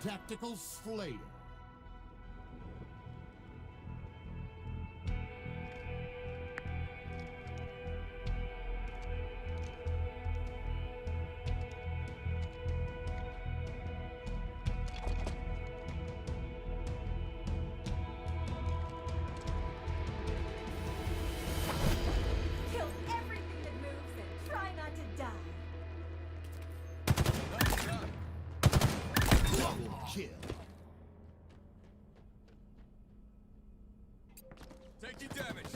Tactical Slayer. Kill everything that moves and try not to die. Double kill. Taking damage.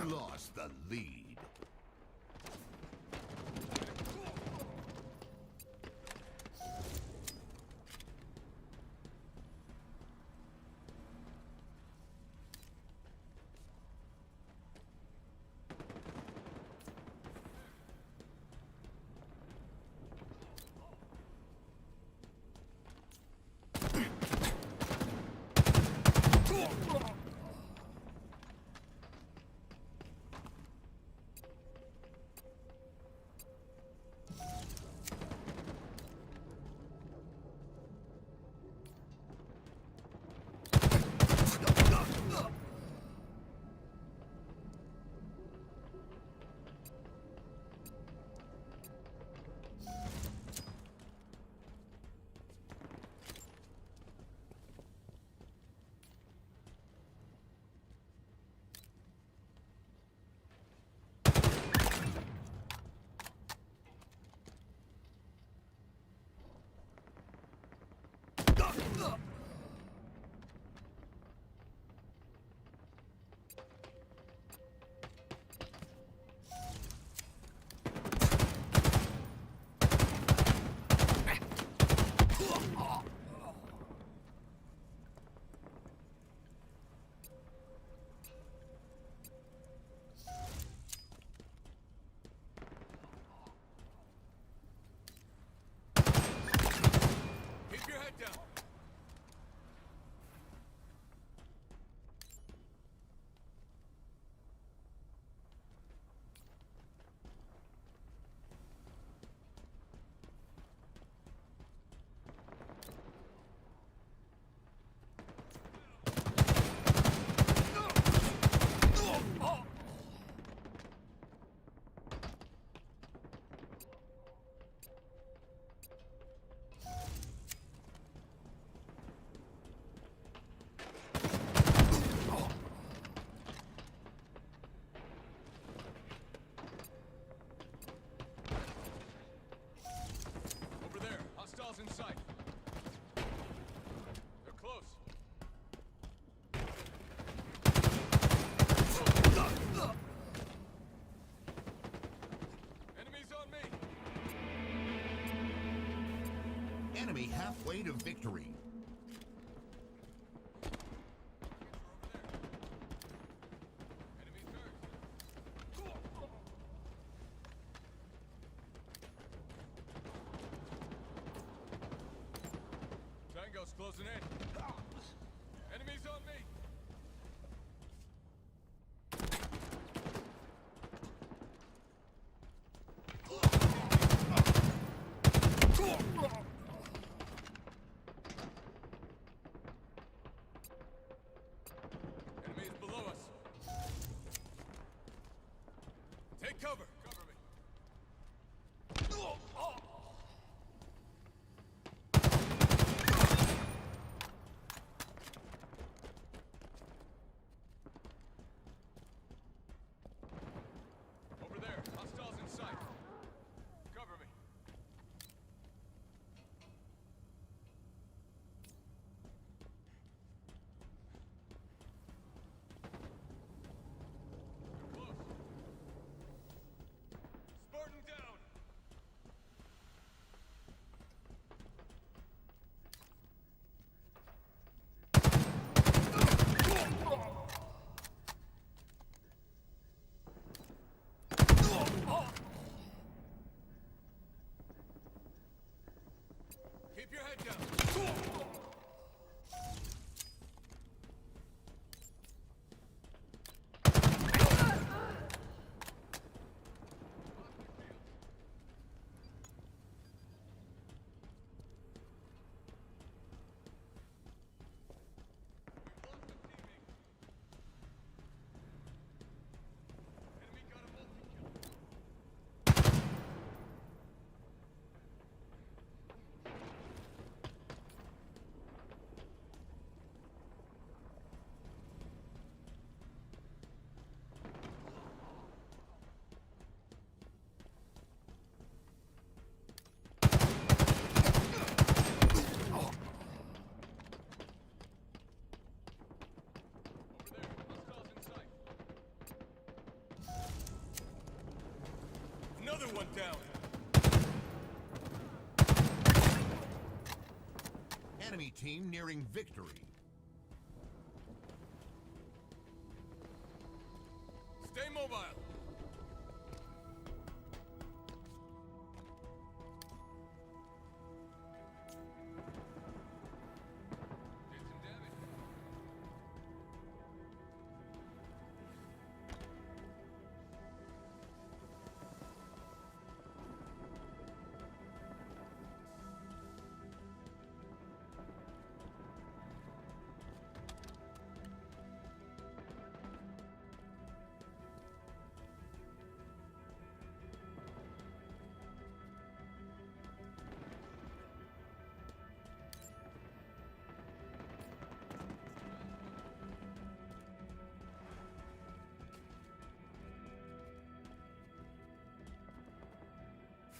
Lost the lead. Keep your head down. Over there, hostiles in sight. They're close. Enemies on me. Enemy halfway to victory. Enemies hurt. Tango's closing in. Enemies on me. Enemies below us. Take cover. Cover me. down. Enemy team nearing victory. Stay mobile. Did some damage.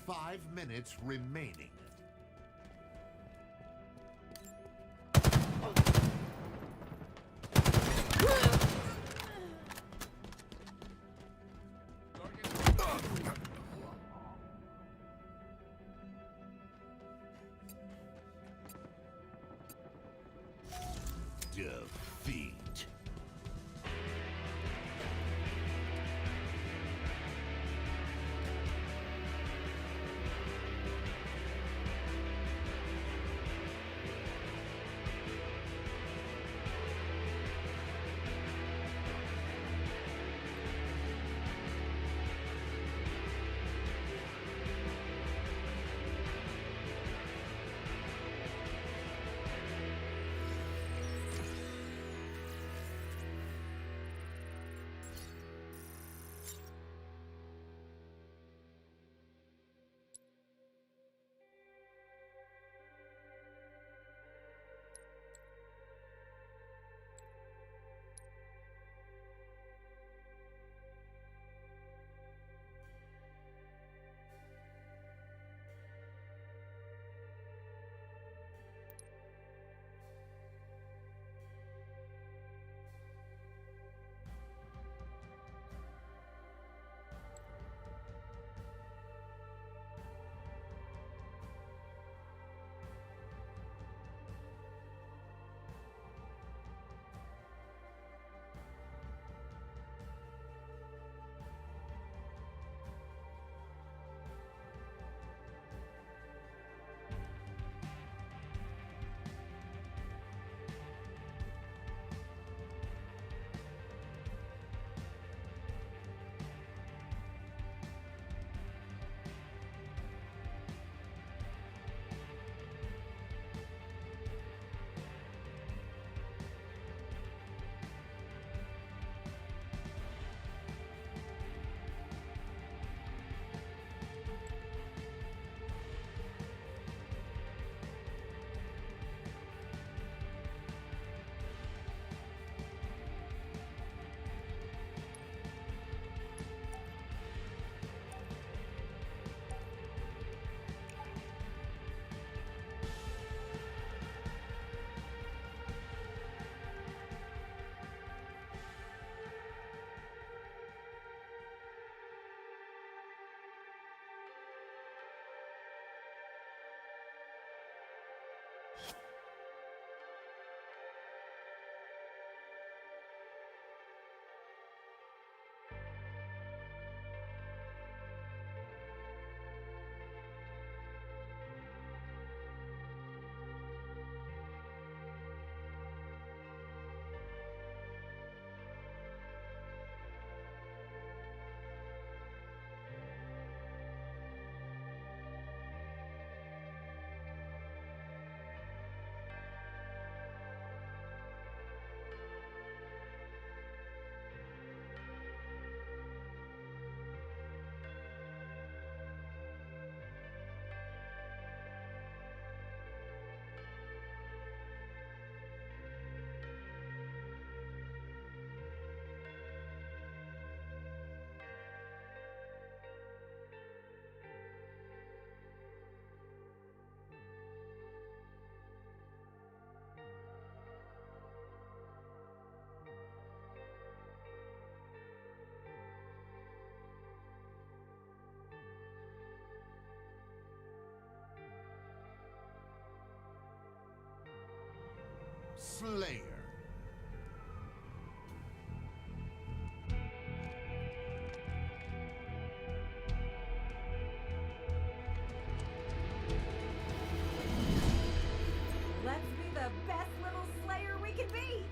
Five minutes remaining. Defeat. Slayer. Let's be the best little slayer we can be!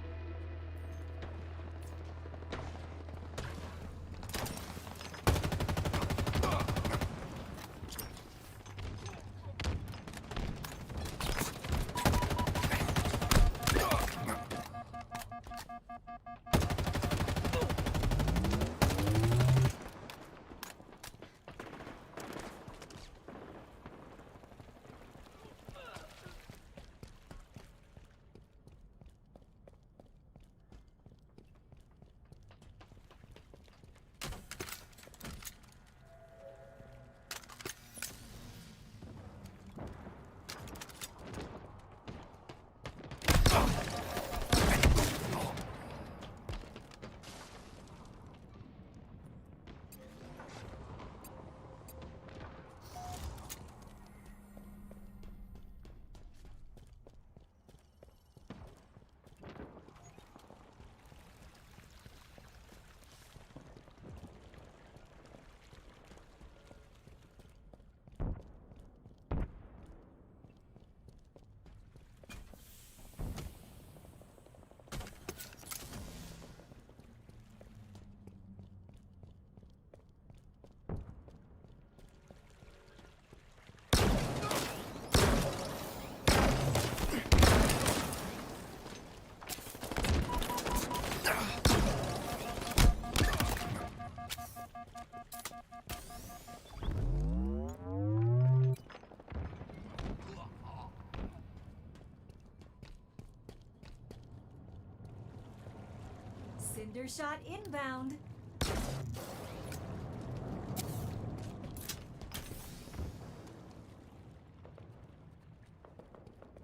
Cinder shot inbound.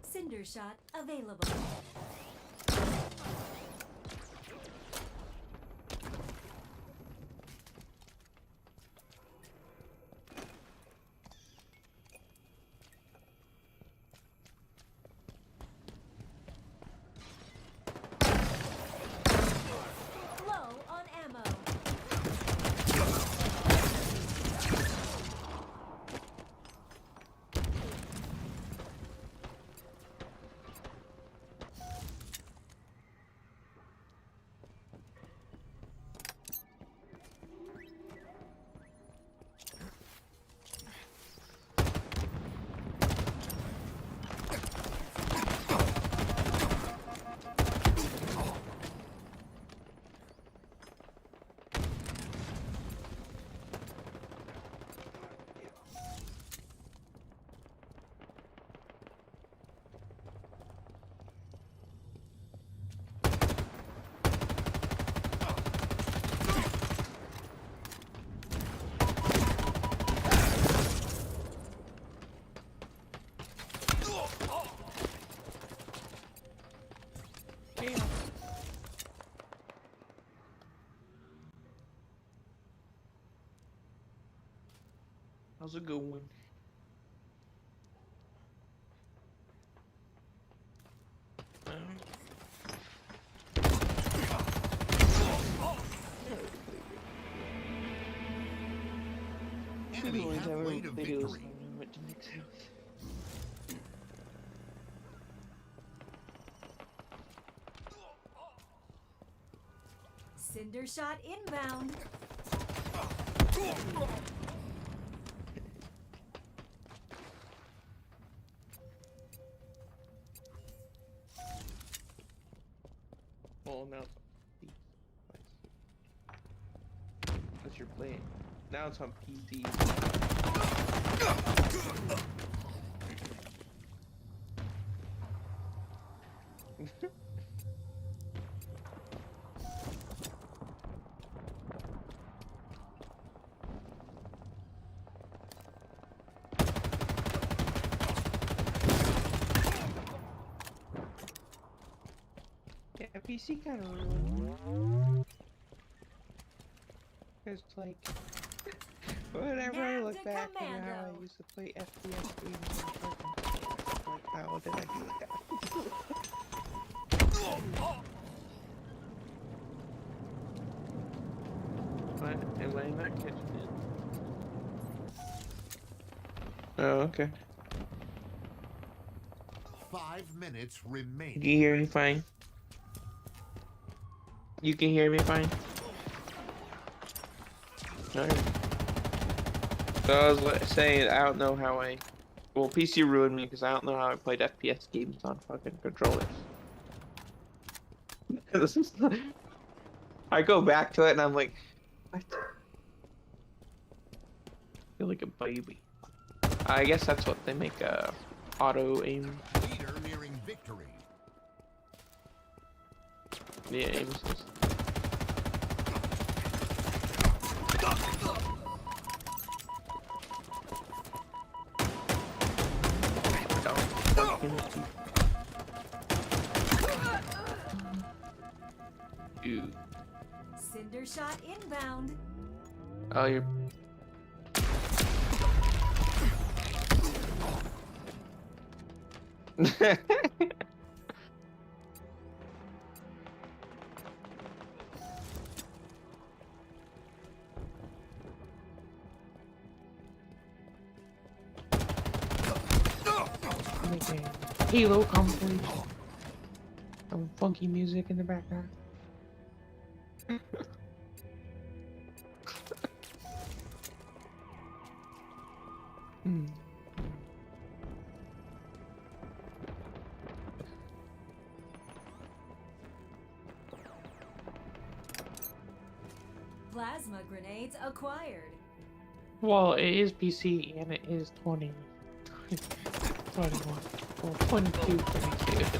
Cinder shot available. Low on ammo. How's it going? Enemy halfway to victory. Went to Nick's house. Cinder shot inbound. Well, now it's on PC. That's your play. Now it's on PC. Yeah, PC kind of ruined. It's like, whenever I Nab look the back at how commando. I used to play FPS games, like, how did I do that? What? Am I not catching it? Oh, okay. 5 minutes You remaining. can hear me fine. You can hear me fine. Alright. So I was saying, I don't know how I. Well, PC ruined me because I don't know how I played FPS games on fucking controllers. This is I go back to it and I'm like, what? I feel like a baby. I guess that's what they make auto aim. Leader nearing victory. Yeah, aim assist. Dude. Cinder shot inbound. Oh, you're. Making Halo compilation. Some funky music in the background. Hmm. Plasma grenades acquired. Well, it is PC and it is 21 or 22, 22.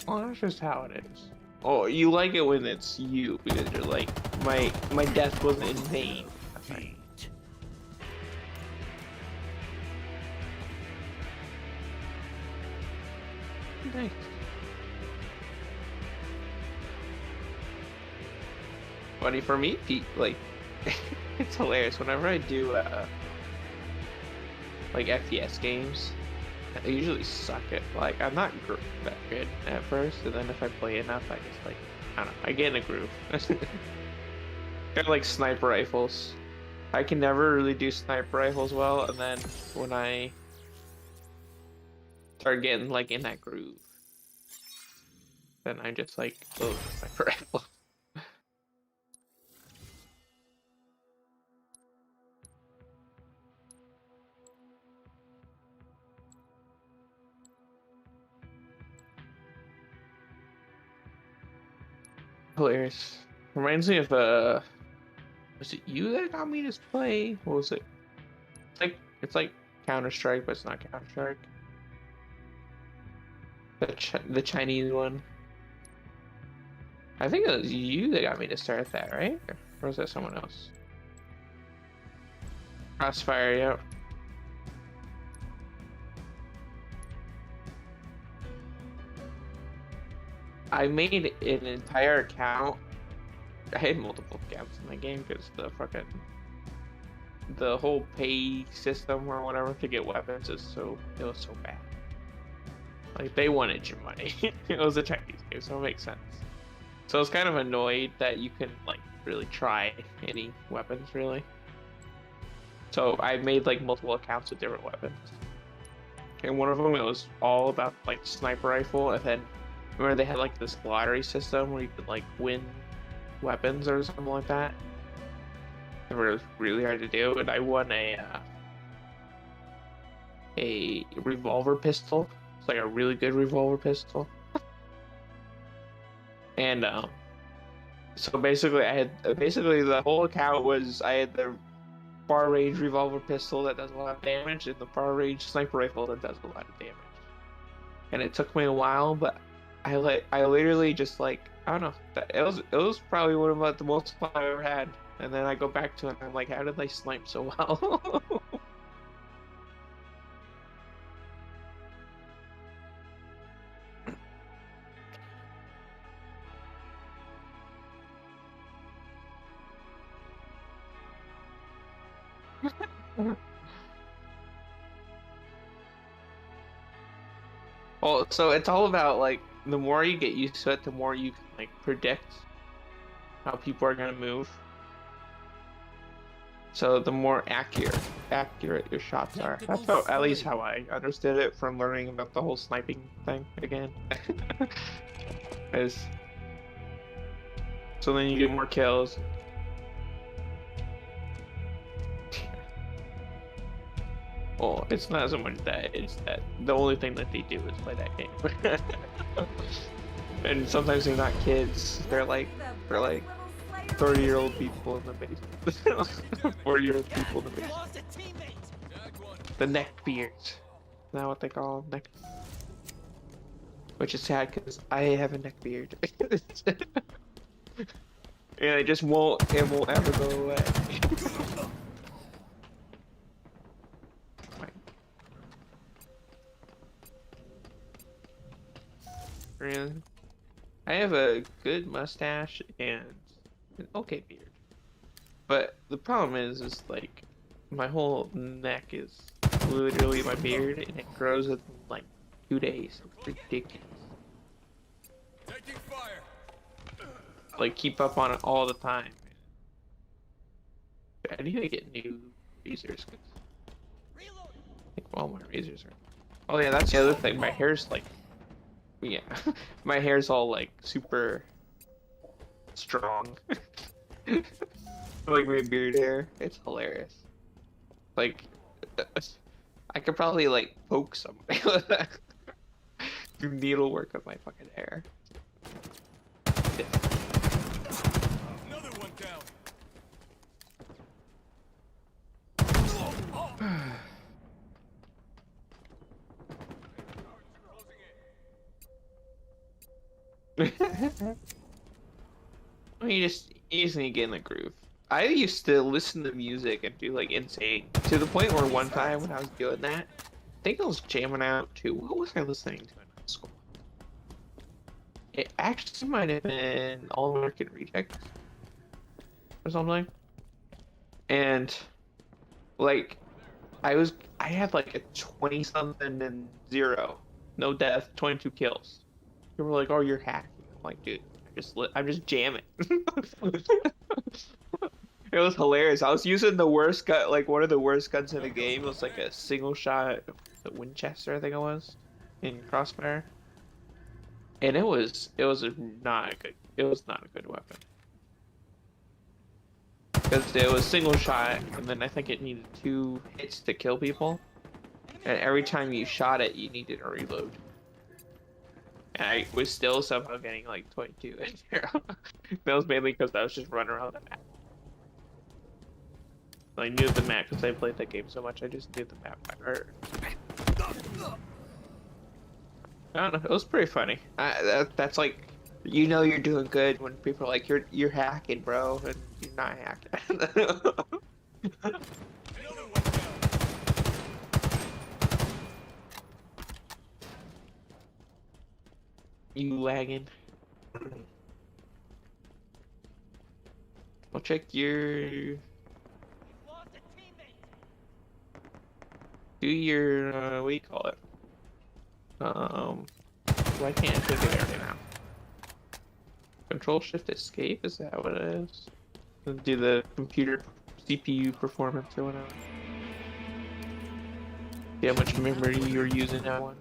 Well, that's just how it is. Oh, you like it when it's you because you're like, my death wasn't in vain. Heat. Nice. Funny for me, Pete. Like, it's hilarious whenever I do like FPS games. I usually suck at like I'm not that good at first, and then if I play enough, I just like I don't know. I get in a groove. Kind of like sniper rifles. I can never really do sniper rifles well, and then when I start getting like in that groove, then I just like oh sniper rifle. Hilarious. Reminds me of was it you that got me to play? What was it? It's like Counter-Strike, but it's not Counter-Strike. The Chinese one. I think it was you that got me to start that, right? Or was that someone else? Crossfire, yeah. I made an entire account. I had multiple accounts in the game because the whole pay system or whatever to get weapons it was so bad. Like they wanted your money. It was a Chinese game, so it makes sense. So I was kind of annoyed that you couldn't like really try any weapons really. So I made like multiple accounts with different weapons. And one of them it was all about like sniper rifle, and then remember they had like this lottery system where you could like win weapons or something like that. It was really hard to do, and I won a revolver pistol. It's like a really good revolver pistol. And so basically the whole account was I had the far range revolver pistol that does a lot of damage and the far range sniper rifle that does a lot of damage. And it took me a while, but I literally just like I don't know. It was probably one of the most fun I've ever had. And then I go back to it and I'm like, how did they snipe so well? Well, so it's all about like the more you get used to it, the more you can like predict how people are gonna move. So the more accurate your shots are. That's how, at least how I understood it from learning about the whole sniping thing again. Is so then you get more kills. Well, it's not so much that, it's that the only thing that they do is play that game. And sometimes they're not kids, they're like 30-year-old people in the basement. 40-year-old people in the basement. The neckbeards. Is that what they call them? Neck. Which is sad because I have a neckbeard. And it won't ever go away. Really? I have a good mustache and an okay beard. But the problem is like my whole neck is literally my beard and it grows in like 2 days. It's ridiculous. Taking fire. Like keep up on it all the time. I need to get new razors. I think all my razors are. Oh yeah, that's the other thing. My hair's like, yeah, my hair's all like super strong. Like my beard hair, it's hilarious. Like, I could probably like poke somebody with that. Do needlework with my fucking hair. Another one down. You just need to get in the groove. I used to listen to music and do like insane to the point where one time when I was doing that, I think I was jamming out to what was I listening to in high school? It actually might have been All American Reject or something. And like I had like a 20 something and 0, no death, 22 kills. People were like, "Oh, you're hacking." I'm like, dude, I'm just jamming. It was hilarious. I was using the worst gun, like one of the worst guns in the game. It was like a single shot, the Winchester, I think it was, in Crossfire. And it was not a good weapon. Because it was single shot, and then I think it needed 2 hits to kill people. And every time you shot it, you needed a reload. And I was still somehow getting like 22 and 0. That was mainly because I was just running around the map. I knew the map because I played that game so much. I just knew the map by heart. I don't know. It was pretty funny. That's like, you know, you're doing good when people are like, "You're hacking, bro," and you're not hacking. You lagging. I'll check your. Do your what do you call it? Why can't I think of it right now? Control Shift Escape, is that what it is? Do the computer CPU performance or whatever. See how much memory you're using that one.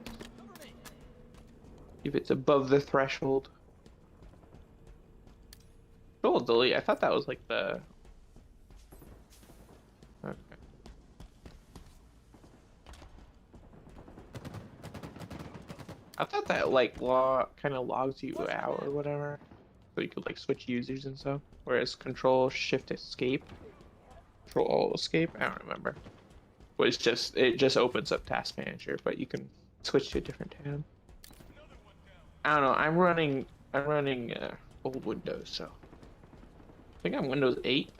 If it's above the threshold. Control Delete, I thought that was like the. Okay. I thought that like kind of logs you out or whatever, so you could like switch users and stuff. Whereas Control Shift Escape, Control Alt Escape, I don't remember. Was just it just opens up Task Manager, but you can switch to a different tab. I don't know. I'm running old Windows, so I think I'm Windows 8.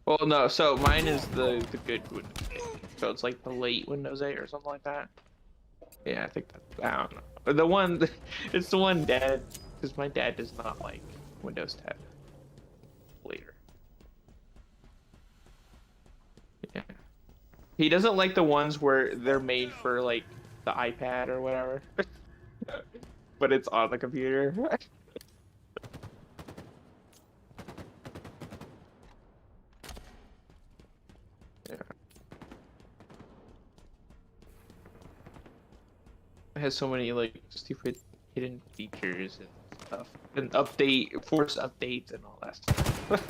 Well, no, so mine is the good Windows 8. So it's like the late Windows 8 or something like that. Yeah, I think that, I don't know. The one, it's the one Dad because my dad does not like Windows 10 later. Yeah. He doesn't like the ones where they're made for like the iPad or whatever, but it's on the computer. Yeah. It has so many like stupid hidden features and stuff, and force updates and all that stuff.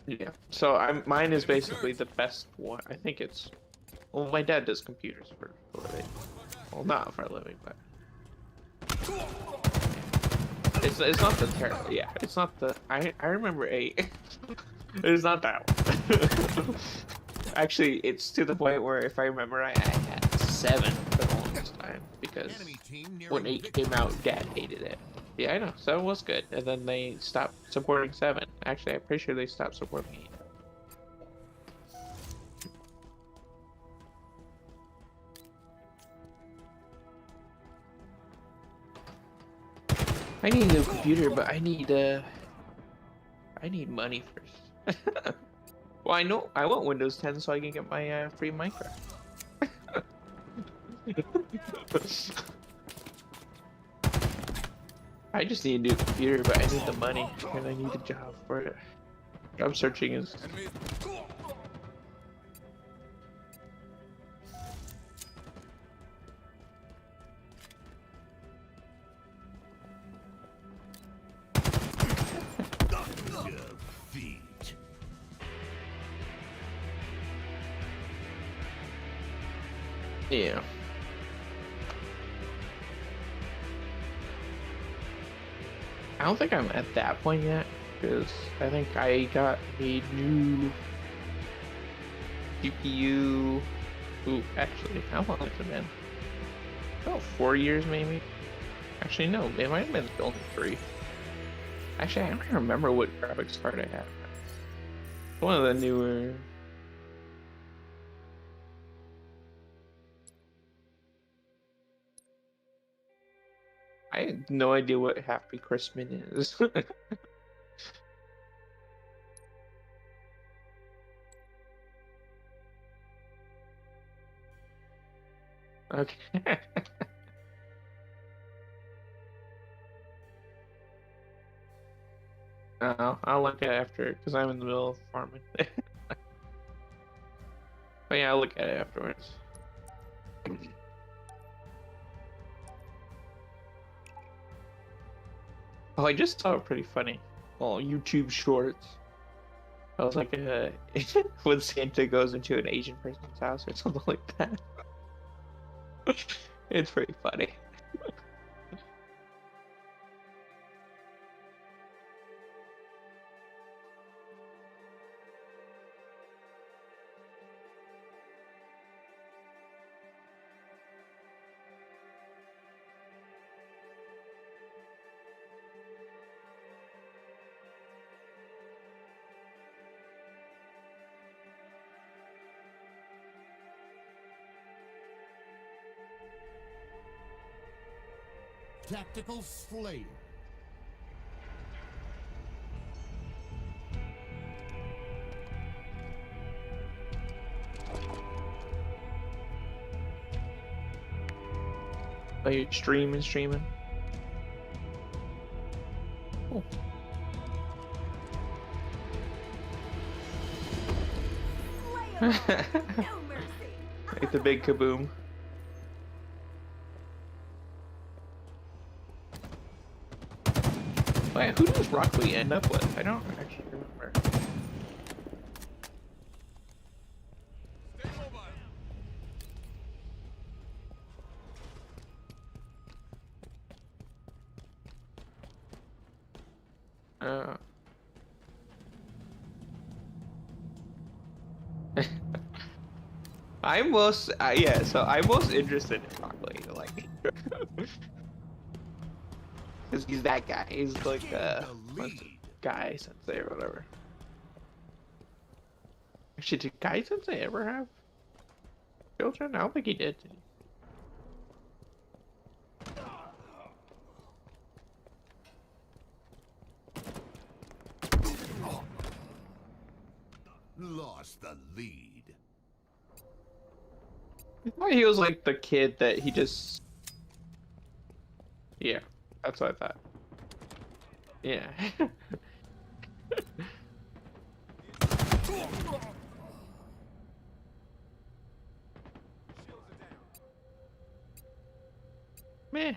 Yeah. So mine is basically the best one. I think it's. Well, my dad does computers for a living. Well, not for a living, but it's not the terrible. Yeah, it's not the. I remember 8. It's not that one. Actually, it's to the point where if I remember, I had 7 for the longest time because Enemy team nearing when 8 victory. came out, Dad hated it. Yeah, I know. 7 was good, and then they stopped supporting 7. Actually, I'm pretty sure they stopped supporting 8. I need a new computer, but I need money first. Well, I know I want Windows 10 so I can get my free Minecraft. I just need a new computer, but I need the money and I need a job for it. Job searching is. Enemy. Defeat. Yeah. I don't think I'm at that point yet, because I think I got a new GPU. Ooh, actually, how long has it been? About 4 years, maybe. Actually, no, it might have been only 3. Actually, I don't even remember what graphics card I had. One of the newer. I had no idea what Happy Crispin is. Okay. I'll look at it after because I'm in the middle of farming. But yeah, I'll look at it afterwards. Oh, I just saw a pretty funny, well, YouTube shorts. I was like, when Santa goes into an Asian person's house or something like that. It's pretty funny. Tactical Slayer. Are you streaming? Cool. Lay 'em on. No mercy. Like the big kaboom. Wait, who does Rock Lee end up with? I don't actually remember. Stay mobile. I'm most yeah, so I'm most interested in Rock Lee, like, because he's that guy. He's like Gain the what's it, lead. Guy Sensei or whatever. Actually, did Guy Sensei ever have children? I don't think he did. lost the lead. I thought he was like the kid that he just. Yeah, that's what I thought. Yeah. Meh.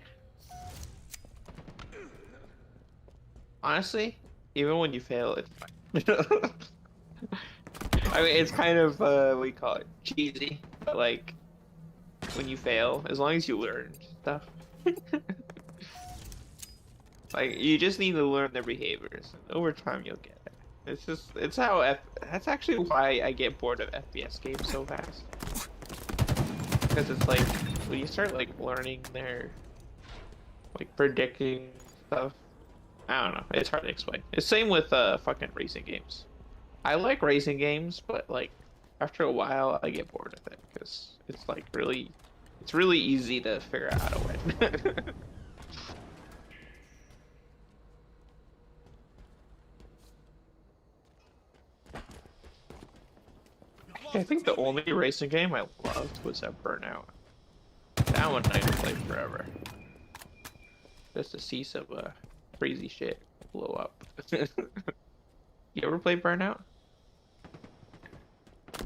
Honestly, even when you fail, it's fine. I mean, it's kind of what do you call it, cheesy, but like when you fail, as long as you learn stuff, like you just need to learn their behaviors, and over time you'll get it. It's how that's actually why I get bored of FPS games so fast, because it's like when you start like learning their, like predicting stuff. I don't know. It's hard to explain. It's same with fucking racing games. I like racing games, but like after a while, I get bored of it because it's like it's really easy to figure out how to win. I think the only racing game I loved was Burnout. That one I could play forever, just to see some crazy shit blow up. You ever play Burnout?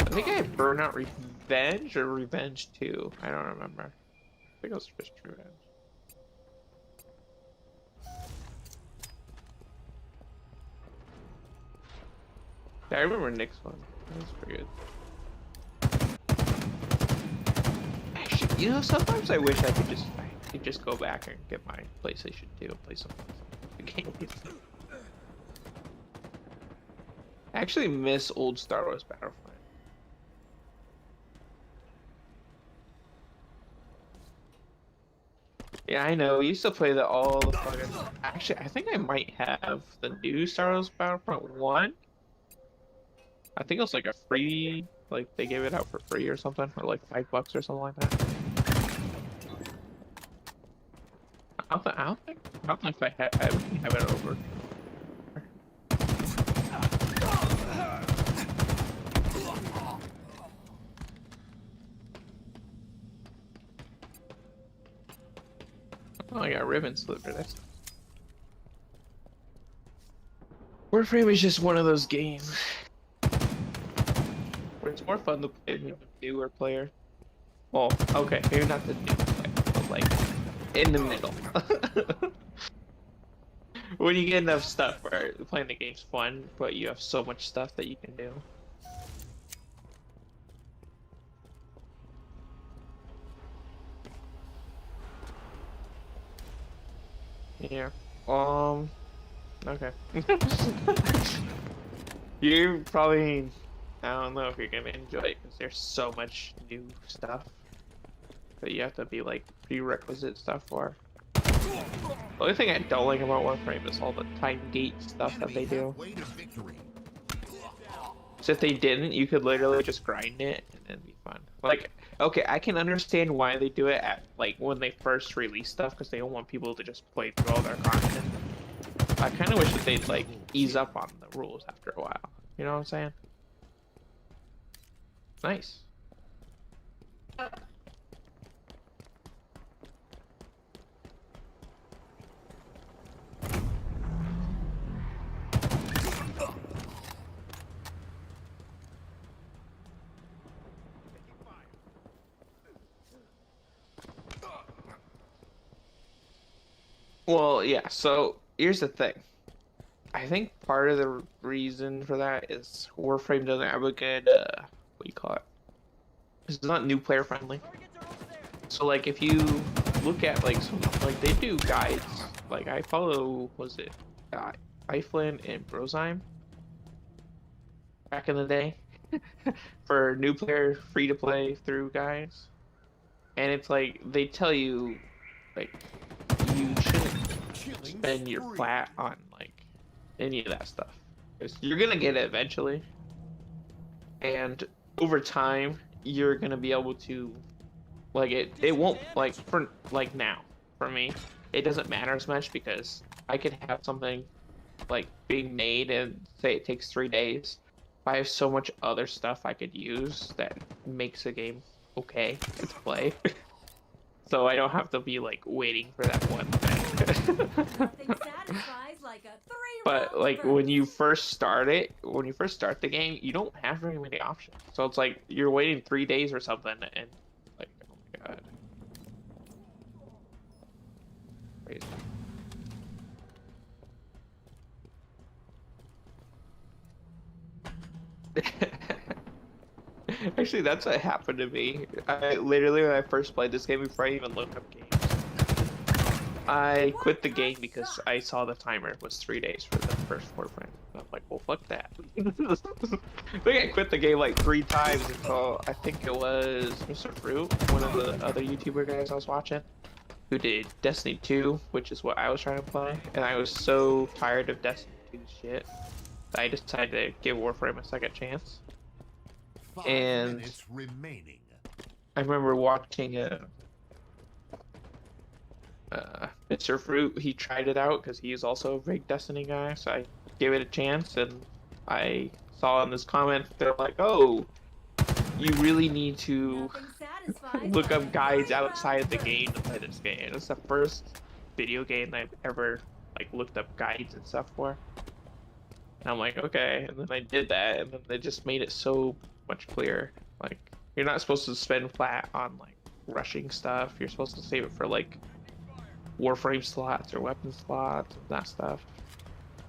I think I had Burnout Revenge or Revenge 2. I don't remember. I think it was just Revenge. Yeah, I remember Nick's one. That was pretty good. Actually, you know, sometimes I wish I could just go back and get my PlayStation 2 and play some games. I actually miss old Star Wars Battlefront. Yeah, I know. We used to play that all the fucking. Actually, I think I might have the new Star Wars Battlefront 1. I think it was like a free, like they gave it out for free or something, or like $5 or something like that. I don't know if I have it over. Oh, I got ribbon sliver. That's. Warframe is just one of those games where it's more fun to play with a newer player. Well, okay, maybe not the new player, but like in the middle. When you get enough stuff where playing the game's fun, but you have so much stuff that you can do. Yeah. Okay. You probably, I don't know if you're gonna enjoy it because there's so much new stuff that you have to be like prerequisite stuff for. The only thing I don't like about Warframe is all the time gate stuff that they do. So if they didn't, you could literally just grind it and then be fun. Like, okay, I can understand why they do it at like when they first release stuff because they don't want people to just play through all their content. I kind of wish that they'd like ease up on the rules after a while. You know what I'm saying? Nice. Well, yeah, so here's the thing. I think part of the reason for that is Warframe doesn't have a good, what do you call it? It's not new player friendly. So like if you look at like some, like they do guides, like I follow, was it Iflin and Brozheim back in the day for new player free to play through guides. And it's like they tell you like you shouldn't spend your plat on like any of that stuff because you're gonna get it eventually, and over time you're gonna be able to like it won't like for like now for me it doesn't matter as much because I could have something like being made and say it takes 3 days I have so much other stuff I could use that makes a game okay to play. So I don't have to be like waiting for that one thing. Nothing satisfies like a But three-round like when burst. you first start it, when you first start the game, you don't have very many options. So it's like you're waiting 3 days or something, and like, oh my god, crazy. Actually, that's what happened to me. I literally, when I first played this game, before I even looked up games, I quit the game because I saw the timer was 3 days for the first 4 frames. I'm like, well, fuck that. I think I quit the game like 3 times until I think it was Mr. Fruit, one of the other YouTuber guys I was watching, who did Destiny 2, which is what I was trying to play, and I was so tired of Destiny 2's shit that I decided to give Warframe a second chance. 5 And minutes remaining. I remember watching Mr. Fruit. He tried it out because he's also a big Destiny guy, so I gave it a chance, and I saw in this comment they're like, "Oh, you really need to Nothing satisfies look like up a guides three-round outside of the burst. game to play this game." It's the first video game that I've ever like looked up guides and stuff for. And I'm like, okay, and then I did that, and then they just made it so much clearer. Like, you're not supposed to spend flat on like rushing stuff. You're supposed to save it for like Warframe slots or weapon slots and that stuff.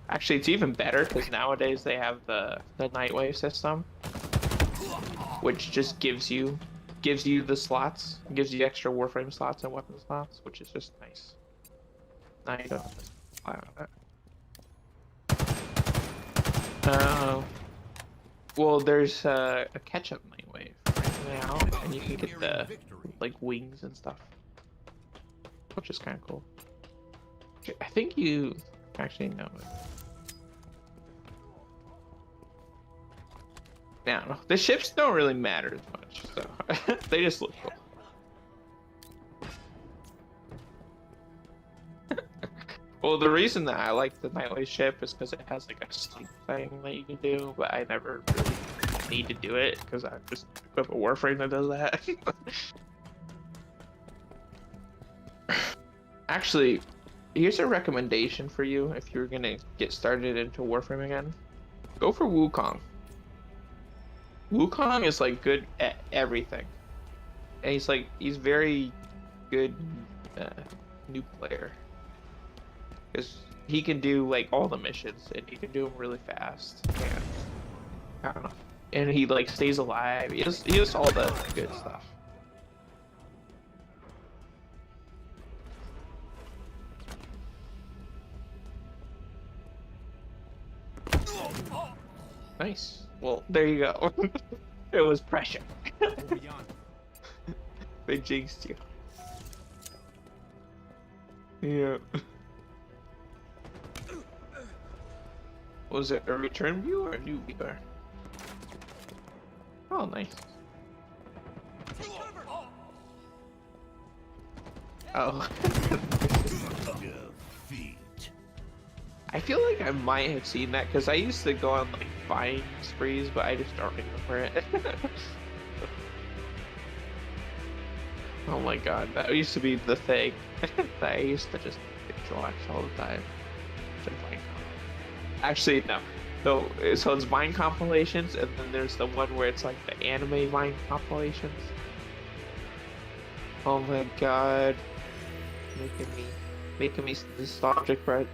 Actually, it's even better because nowadays they have the Nightwave system, which just gives you the slots, gives you extra Warframe slots and weapon slots, which is just nice. Now you don't have to rely on that. Well, there's a catch-up Nightwave right now, and you can get the like wings and stuff, which is kind of cool. I think you actually know it. I don't know. The ships don't really matter as much, so they just look cool. Well, the reason that I like the Nightwave ship is because it has like a sleep thing that you can do, but I never really need to do it because I just equip a Warframe that does that. Actually, here's a recommendation for you if you're gonna get started into Warframe again. Go for Wukong. Wukong is like good at everything, and he's very good uh, new player because he can do like all the missions and he can do them really fast. And I don't know, and he like stays alive. He has all the good stuff. Nice. Well, there you go. It was pressure. They jinxed you. Yeah. Was it a return view or a new viewer? Oh, nice. Oh. Defeat. I feel like I might have seen that because I used to go on like buying sprees, but I just don't remember it. Oh my god, that used to be the thing that I used to just watch all the time. Actually, no. No, so it's Vine compilations, and then there's the one where it's like the anime Vine compilations. Oh my god. Making me nostalgic, right?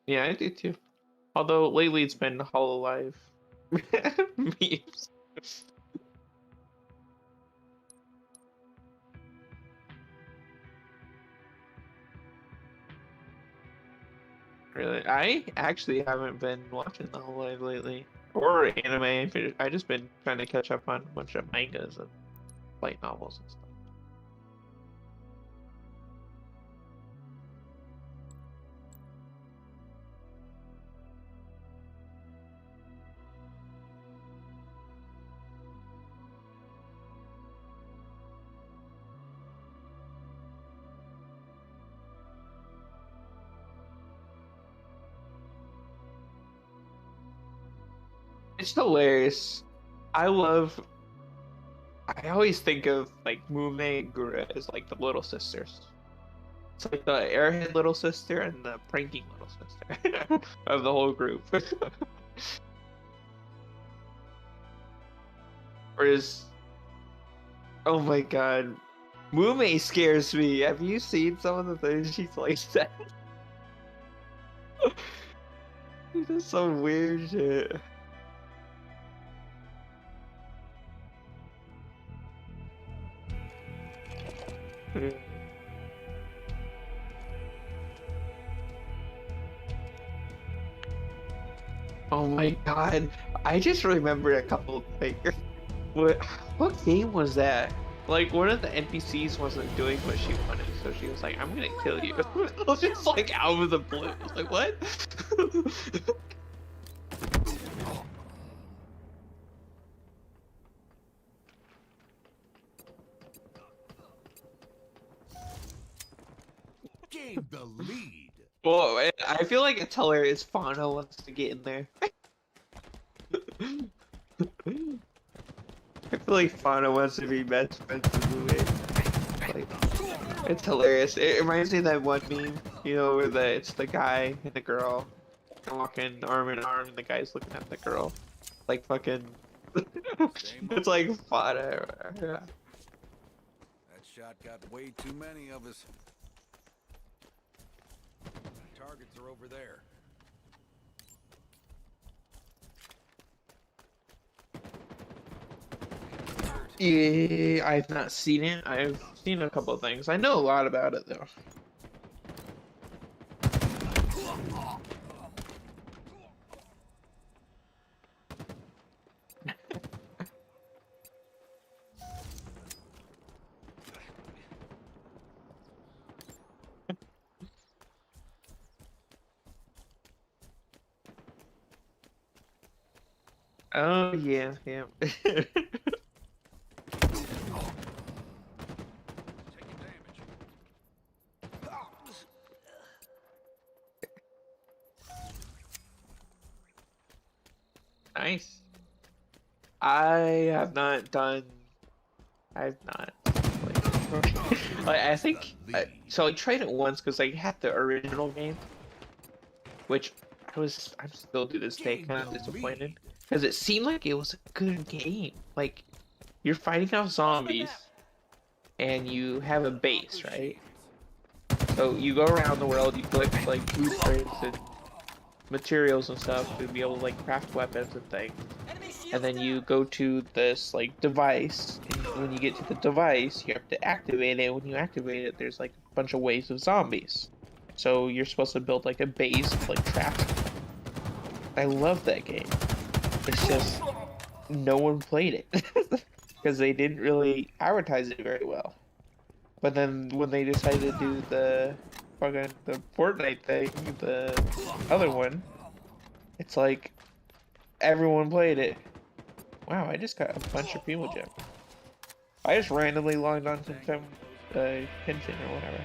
Yeah, I do too. Although lately it's been Hololive memes. Really, I actually haven't been watching the Hololive lately, or anime. I just been trying to catch up on a bunch of mangas and light novels and stuff. It's hilarious. I love. I always think of like Mume and Gura as like the little sisters. It's like the airhead little sister and the pranking little sister of the whole group. Whereas, oh my god, Mume scares me. Have you seen some of the things she's like said? She does some weird shit. Oh my god, I just remembered a couple of things. What game was that? Like one of the NPCs wasn't doing what she wanted, so she was like, "I'm gonna kill you." It was just like out of the blue. I was like, "What?" Gained the lead. Well, I feel like it's hilarious. Fauna wants to get in there. I feel like Fauna wants to be best friends with Louie. Like, it's hilarious. It reminds me of that one meme, you know, where it's the guy and the girl walking arm in arm, and the guy's looking at the girl, like fucking. It's like Fauna. Yeah. That shot got way too many of us. Targets are over there. Yeah, I've not seen it. I've seen a couple of things. I know a lot about it though. Oh yeah, yeah. Taking damage. Nice. I have not done. I've not. Like, I think. So I tried it once because I had the original game, which I'm still to this day kind of disappointed because it seemed like it was a good game. Like, you're fighting off zombies, and you have a base, right? So you go around the world, you collect like blueprints and materials and stuff to be able to like craft weapons and things. And then you go to this like device, and when you get to the device, you have to activate it. When you activate it, there's like a bunch of waves of zombies. So you're supposed to build like a base with like traps. I love that game. It's just no one played it because they didn't really advertise it very well. But then when they decided to do the Fortnite thing, the other one, it's like everyone played it. Wow, I just got a bunch of people jumped. I just randomly logged on to some pension or whatever.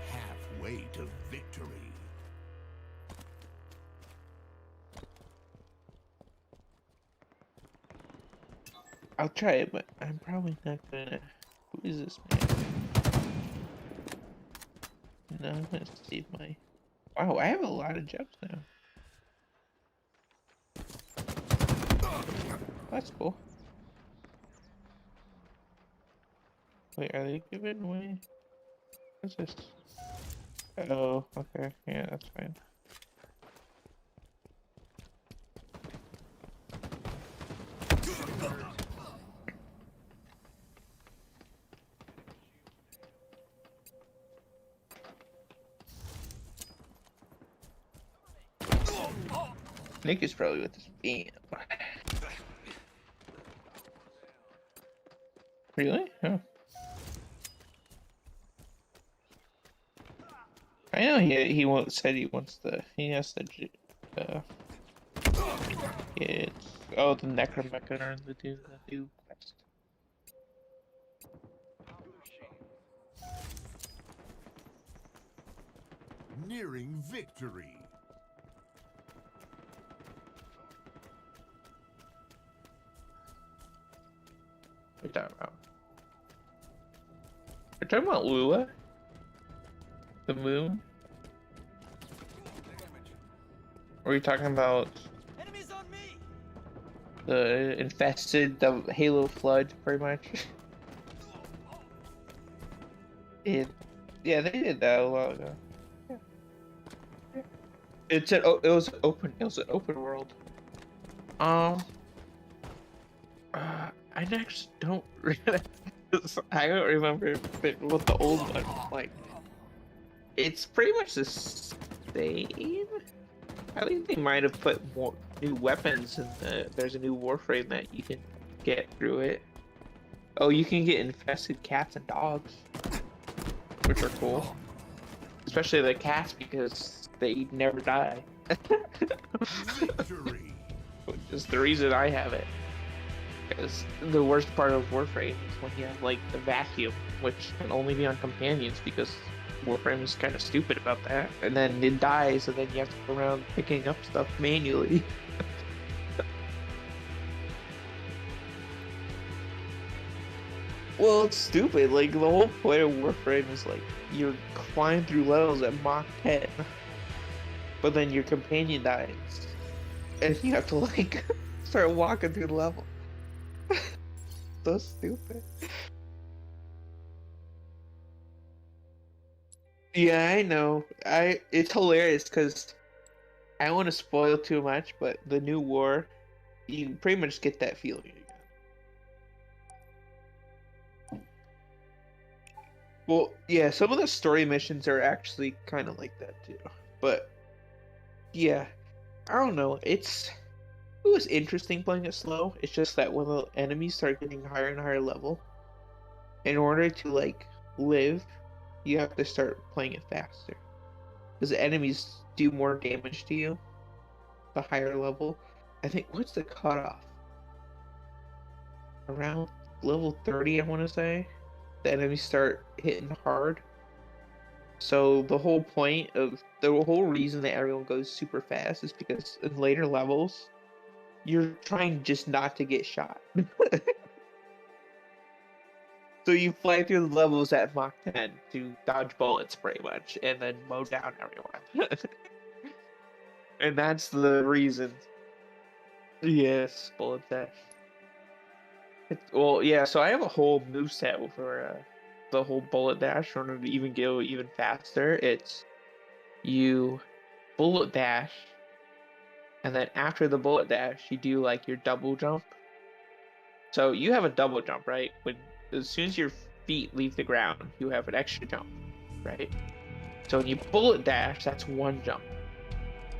Halfway to victory. I'll try it, but I'm probably not gonna. Who is this man? No, I'm gonna save my. Wow, I have a lot of jumps now. That's cool. Wait, are they giving away? What's this? Oh, okay. Yeah, that's fine. Nick is probably with his band. Really? Oh. I know he said he wants he has to it's the Necromecha to do the new quest. Nearing victory. talking about? You're talking about Lua? The moon? Or are you talking about Enemies on me. the infested, the Halo flood, pretty much? Yeah, they did that a while ago. Yeah. It was an open world. I next don't I don't remember what the old one was like. It's pretty much the same. I think they might have put more new weapons in there's a new Warframe that you can get through it. Oh, you can get infested cats and dogs, which are cool. Especially the cats because they never die. Victory. Which is the reason I have it. Because the worst part of Warframe is when you have like the vacuum, which can only be on companions because Warframe is kind of stupid about that. And then it dies, and then you have to go around picking up stuff manually. Well, it's stupid. Like, the whole point of Warframe is like you're flying through levels at Mach 10, but then your companion dies, and you have to like start walking through the level. So stupid. Yeah, I know. It's hilarious because I don't want to spoil too much, but the new war, you pretty much get that feeling again. Well, yeah, some of the story missions are actually kind of like that too. But yeah, I don't know. It was interesting playing it slow. It's just that when the enemies start getting higher and higher level, in order to like live, you have to start playing it faster. Because the enemies do more damage to you the higher level. I think, what's the cutoff? Around level 30, I want to say. The enemies start hitting hard. So the whole whole reason that everyone goes super fast is because in later levels, you're trying just not to get shot. So you fly through the levels at Mach 10 to dodge bullets pretty much, and then mow down everyone. And that's the reason. Yes, bullet dash. Well, yeah, so I have a whole moveset for the whole bullet dash in order to even go even faster. It's you bullet dash, and then after the bullet dash, you do like your double jump. So you have a double jump, right? As soon as your feet leave the ground, you have an extra jump, right? So when you bullet dash, that's one jump.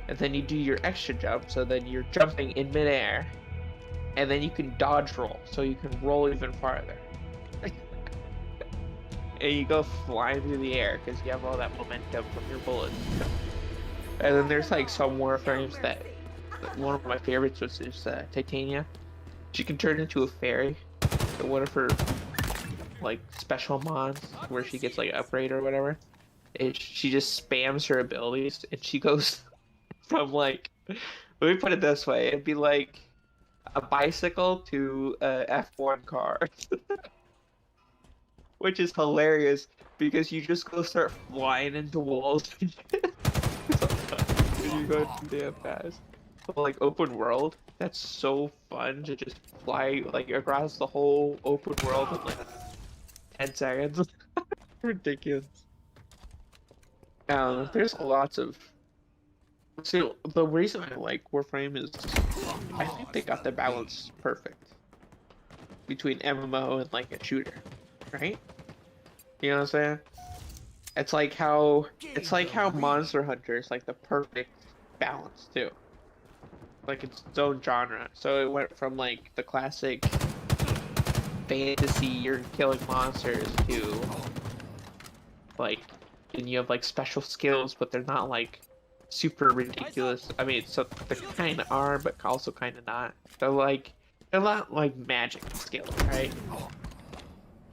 And then you do your extra jump, so then you're jumping in midair. And then you can dodge roll, so you can roll even farther. And you go flying through the air, because you have all that momentum from your bullets. And then there's like some warframes that... One of my favorites was Titania. She can turn into a fairy. So one of her like special mods where she gets like upgrade or whatever, she just spams her abilities and she goes from like, let me put it this way, it'd be like a bicycle to a F1 car. Which is hilarious because you just go start flying into walls. You go too damn fast. Like open world, that's so fun to just fly like across the whole open world in like 10 seconds. Ridiculous. There's lots of. See, the reason I like Warframe is I think they got the balance perfect between MMO and like a shooter, right? You know what I'm saying? It's like how Monster Hunter is like the perfect balance too. Like its own genre. So it went from like the classic fantasy, you're killing monsters, to like, and you have like special skills, but they're not like super ridiculous. I mean, so they kind of are, but also kind of not. They're not like magic skills, right?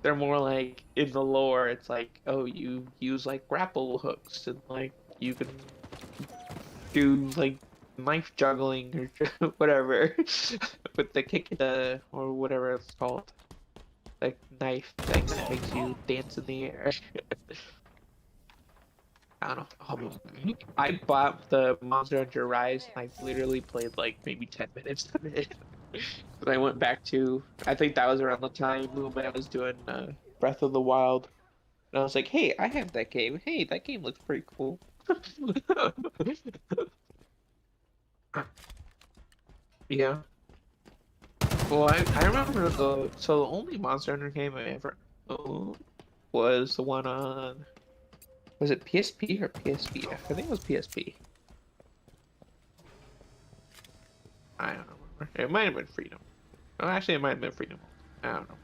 They're more like in the lore. It's like, oh, you use like grapple hooks and like you can do like knife juggling or whatever with the kick or whatever it's called. like knife thing that makes you dance in the air. I don't know. I bought the Monster Hunter Rise and I literally played like maybe 10 minutes of it. But I went back to, I think that was around the time when I was doing Breath of the Wild. And I was like, hey, I have that game. Hey, that game looks pretty cool. Yeah. Well, I remember the only Monster Hunter game I ever owned was the one on, was it PSP or PSP? I think it was PSP. I don't remember. It might have been Freedom. Oh, actually, it might have been Freedom. I don't know.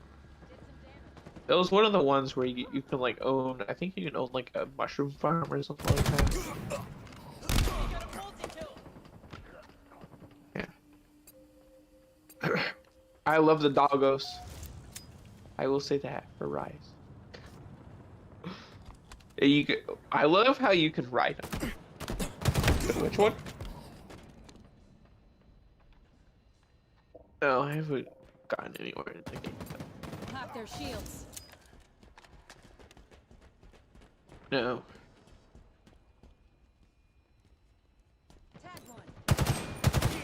It was one of the ones where you can like own, I think you can own like a mushroom farm or something like that. Yeah. I love the doggos. I will say that for Rise. I love how you can ride them. Which one? No, I haven't gotten anywhere in the game. Pop their shields. No. Tag one.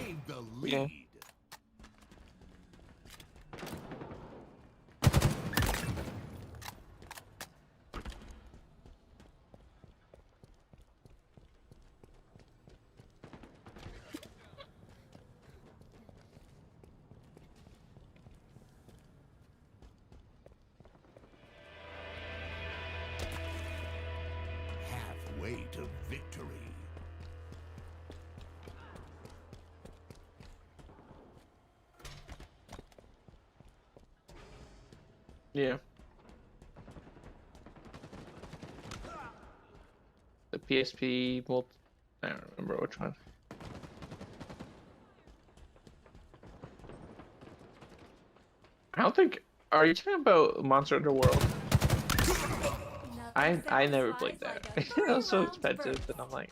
Gain the lead. Yeah. Halfway to victory. Yeah. The PSP I don't remember which one. I don't think. Are you talking about Monster Hunter World? I never played that. It was so expensive, and I'm like.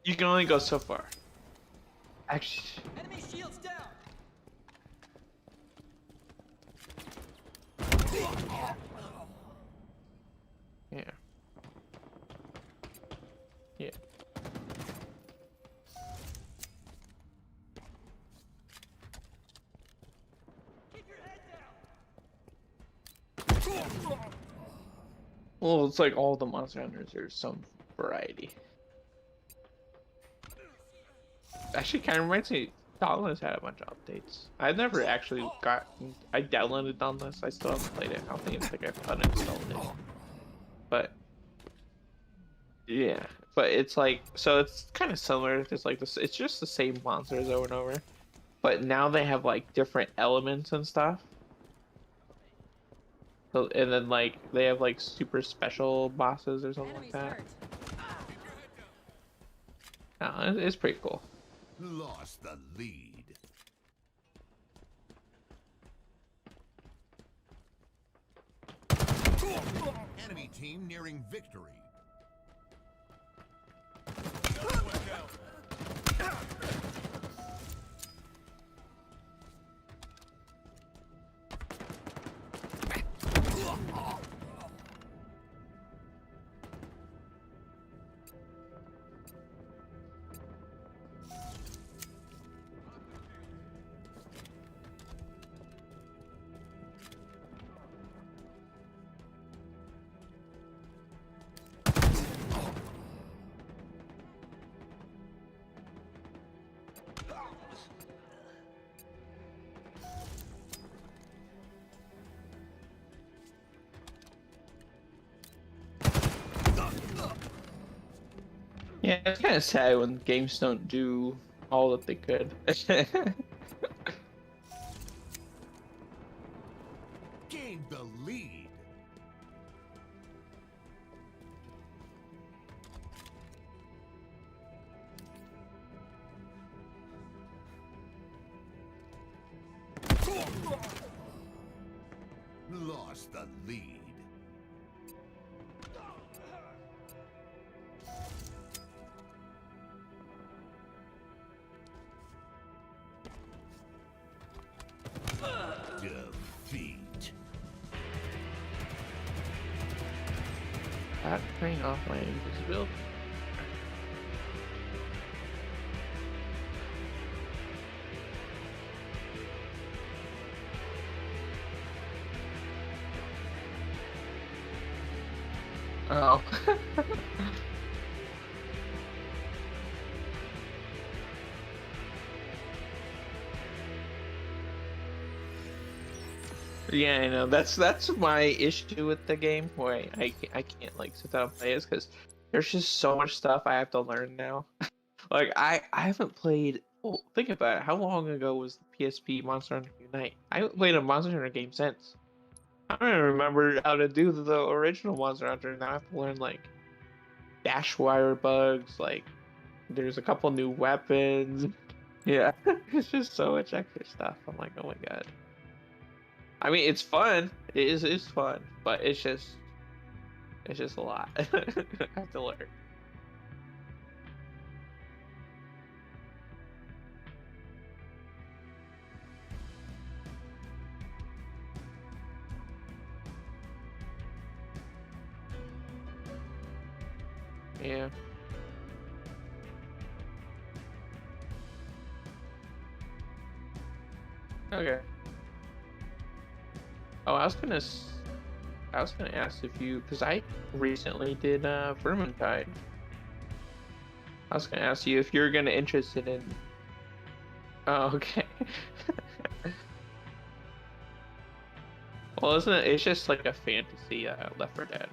You can only go so far. Actually, Enemy shields down. yeah. Yeah. Keep your head down. Well, it's like all the Monster Hunters. There's some variety. Actually, kind of reminds me. Dauntless had a bunch of updates. I never actually got. I downloaded Dauntless. I still haven't played it. I don't think I've uninstalled it. But yeah, but it's like so. It's kind of similar. It's like this. It's just the same monsters over and over. But now they have like different elements and stuff. So and then like they have like super special bosses or something like Enemies that. hurt. No, it's pretty cool. Lost the lead. Enemy team nearing victory. Yeah, it's kind of sad when games don't do all that they could. Gain the lead. lost the lead. Defeat. That turning off my invisibility. Oh. Yeah, I know. That's my issue with the game. Why I can't like sit down and play it because there's just so much stuff I have to learn now. Like I haven't played. Well, think about it. How long ago was the PSP Monster Hunter Unite? I haven't played a Monster Hunter game since. I don't even remember how to do the original Monster Hunter. Now I have to learn like dash wire bugs. Like there's a couple new weapons. Yeah, it's just so much extra stuff. I'm like, oh my god. I mean, it's fun. It's fun, but it's just a lot. I have to learn. Yeah. Okay. Oh, I was gonna ask if you, because I recently did Vermintide. I was gonna ask you if you're gonna interested in. Oh, okay. Well, isn't it? It's just like a fantasy Left 4 Dead.